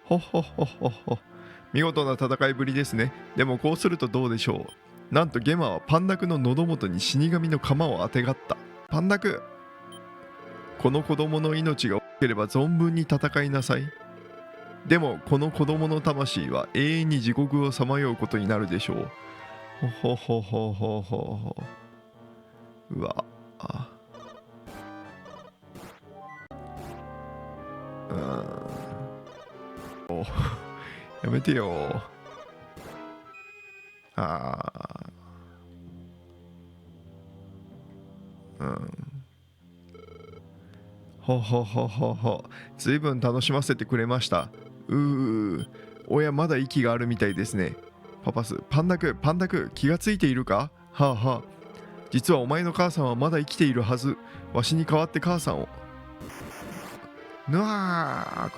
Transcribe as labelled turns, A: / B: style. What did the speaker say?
A: ほっほっほっほっほ。見事な戦いぶりですね。でもこうするとどうでしょう。なんとゲマはパンダクの喉元に死神の鎌をあてがった。パンダク、この子供の命が多ければ存分に戦いなさい。でもこの子供の魂は永遠に地獄をさまようことになるでしょう。ほほほほほほほ。うわあ。うーん。おやめてよ。ああ。うん。ほほほほほ。ずいぶん楽しませてくれました。親まだ息があるみたいですね。パパス、パンダク、パンダク、気がついているか。はあはあ。実はお前の母さんはまだ生きているはず。わしに代わって母さんを。ぬわ